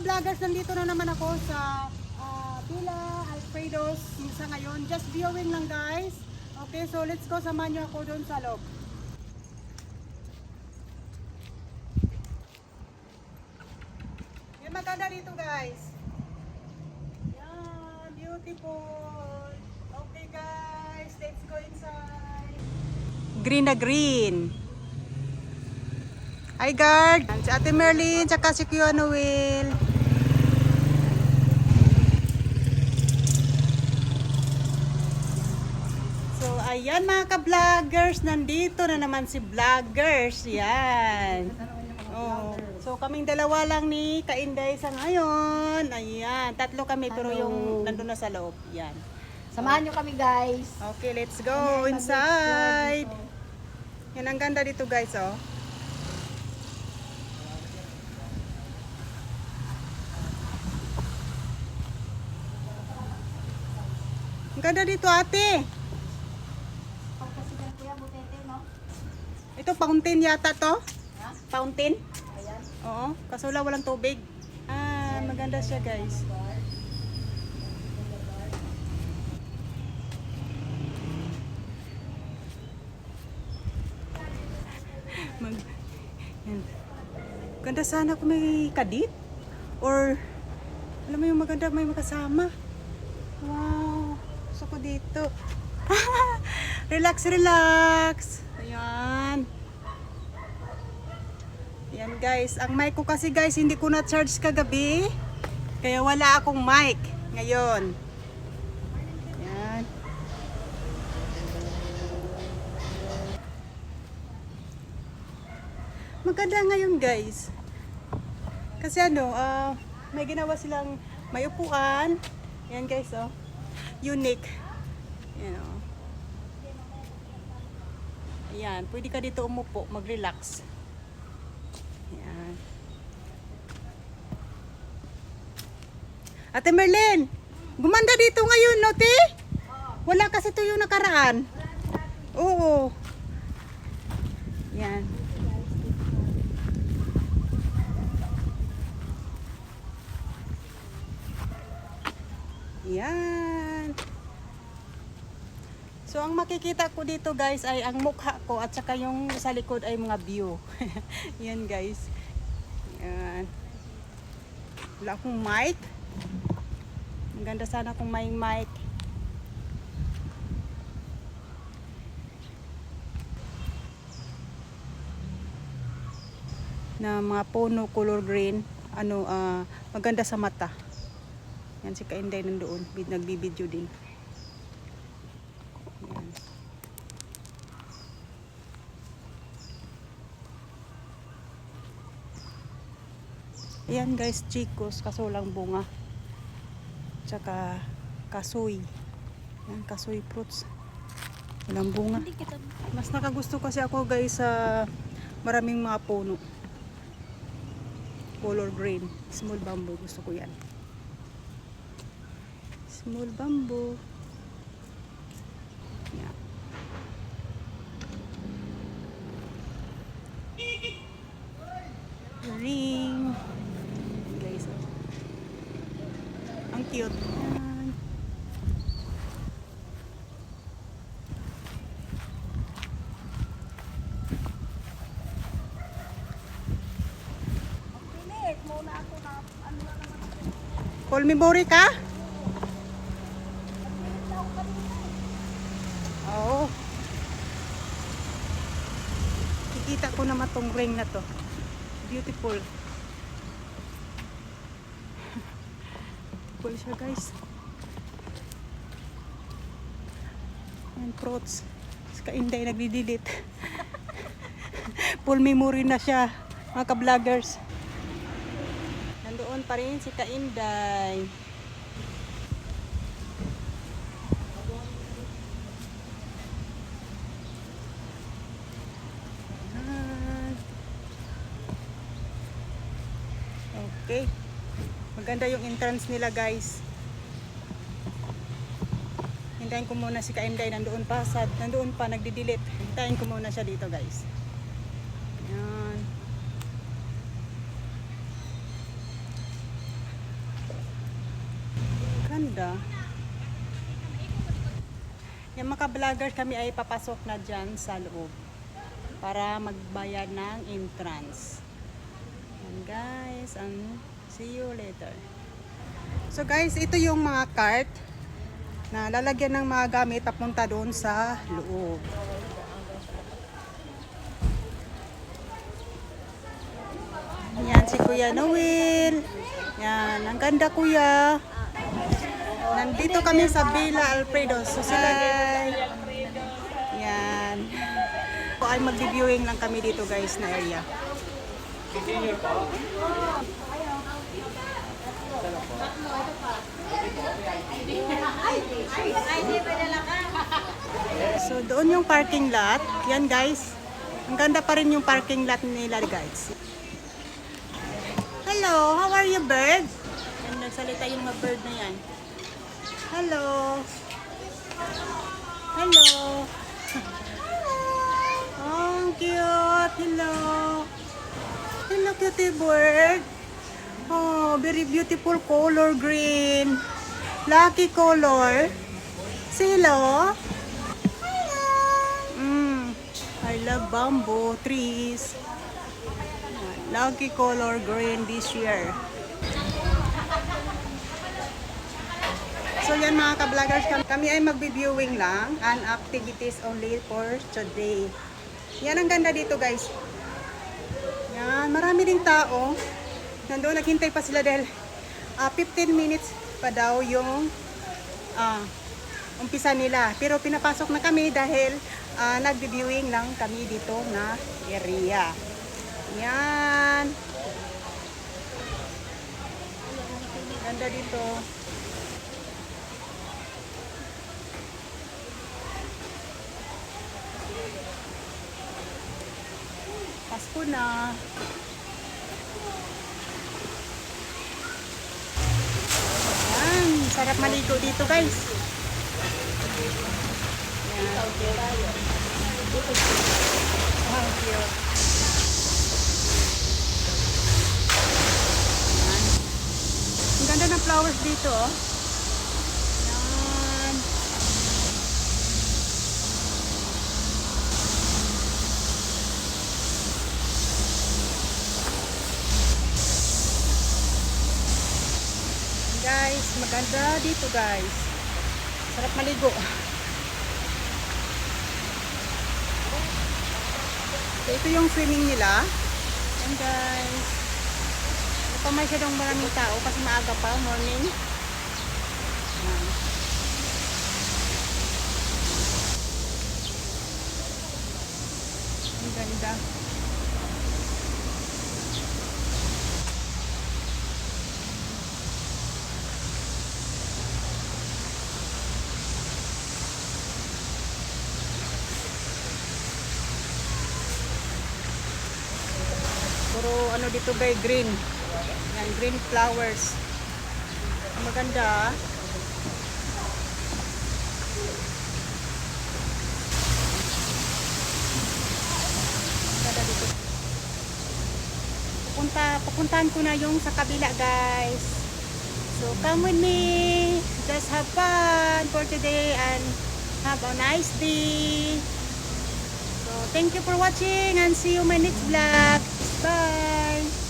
vloggers, nandito na naman ako sa Villa Alfredo's sa ngayon. Just viewing lang guys. Okay, so let's go. Samahan niyo ako doon sa loob. Yan, maganda dito guys. Yan, beautiful. Okay guys, let's go inside. Green na green. Hi guard, si Ate Merlin, tsaka si Kuya Noel. So ayan mga ka-vloggers, nandito na naman si vloggers. Yan. Oh. So kaming dalawa lang ni Kainday sa ngayon. Ayan, tatlo kami pero yung nandun na sa loob. Yan. Samahan nyo kami guys. Okay, let's go inside. Yan, ang ganda dito guys, oh. Ang ganda dito ate. Ito fountain yata to? Ha? Fountain? Ayan. Oo, kaso wala walang tubig. Ah, maganda siya guys. Yan. Ganda sana kung may kadit. Or, alam mo yung maganda may makasama. Wow, gusto ko dito. Relax, relax. Ayan. Ayan guys, ang mic ko kasi guys, hindi ko na-charge kagabi. Kaya wala akong mic ngayon. Ayan. Maganda ngayon guys. Kasi ano, may ginawa silang may upuan. Ayan guys, oh. Unique. Ayan, oh. Ayan, pwede ka dito umupo, mag-relax. Ayan. Ate Merlin, gumanda dito ngayon, no, te? Wala kasi ito yung nakaraan. Oo. Ayan. Yan. So ang makikita ko dito guys ay ang mukha ko at saka yung sa likod ay mga view. Yan guys. Yan. Wala akong mic. Ang ganda sana kung may mic. Na mga puno color green. Ano, maganda sa mata. Yan si Kainday nandoon, nagbibideo din. Yan. Ayan guys, chicos, kaso lang bunga. Tsaka kasoy. Yan, kasoy fruits. Walang bunga. Mas nakagusto kasi ako guys sa maraming mga puno. Color green, small bamboo, gusto ko yan. Small bamboo. Yeah. Ring. Guys, oh. Ang cute. Yan. Pilit muna ako na ano na naman ako. Call me Bori ka? Oo. Kikita ko naman tong ring na to. Beautiful. Cool siya guys. Yan, fruits. Si Kainday nagdi-delete. Full memory na siya, mga ka-vloggers. Nandoon pa rin si Kainday. Okay. Maganda yung entrance nila guys. Hintayin ko muna si Kainday, nandoon pa nagdi-delete. Hintayin ko muna siya dito guys. Ayan. Ganda. Yung mga vloggers kami ay papasok na dyan sa loob para magbayad ng entrance. And guys, and see you later. So guys, ito yung mga cart na lalagyan ng mga gamit papunta doon sa loob. Yan si Kuya Noel. Yan, ang ganda kuya. Nandito kami sa Villa Alfredo. So sila yan. So, ay mag-viewing lang kami dito guys na area. So doon yung parking lot. Yan guys. Ang ganda pa rin yung parking lot nila guys. Hello, how are you bird? Yan, nagsalita yung mga bird na yan. Hello. Hello. Oh, cute. Hello. Hello, cutie bird. Oh, very beautiful color green. Lucky color. Say hello. I love bamboo trees. Lucky color green this year. So yan mga ka-vloggers, kami ay magbe-viewing lang and activities only for today. Yan ang ganda dito guys. Yan, marami ding tao. Nandoon, naghintay pa sila dahil 15 minutes pa daw yung umpisa nila. Pero pinapasok na kami dahil nagbe-viewing lang kami dito na area. Yan. Ganda dito. Pasko na. Yan. Sarap maligo dito guys. Yan. Wow, cute. Yan. Ang ganda ng flowers dito. Oh. Yan. Guys, maganda dito guys. Sarap maligo. So, ito yung swimming nila. Yan guys. Ito pa masyadong maraming tao kasi maaga pa, morning. Yan. Ang ganda. Puro ano dito guys, green. Yan, green flowers. Maganda. Maganda dito. Pupuntahan ko na yung sa kabila guys. So come with me. Just have fun for today and have a nice day. So thank you for watching and see you in my next vlog. Bye!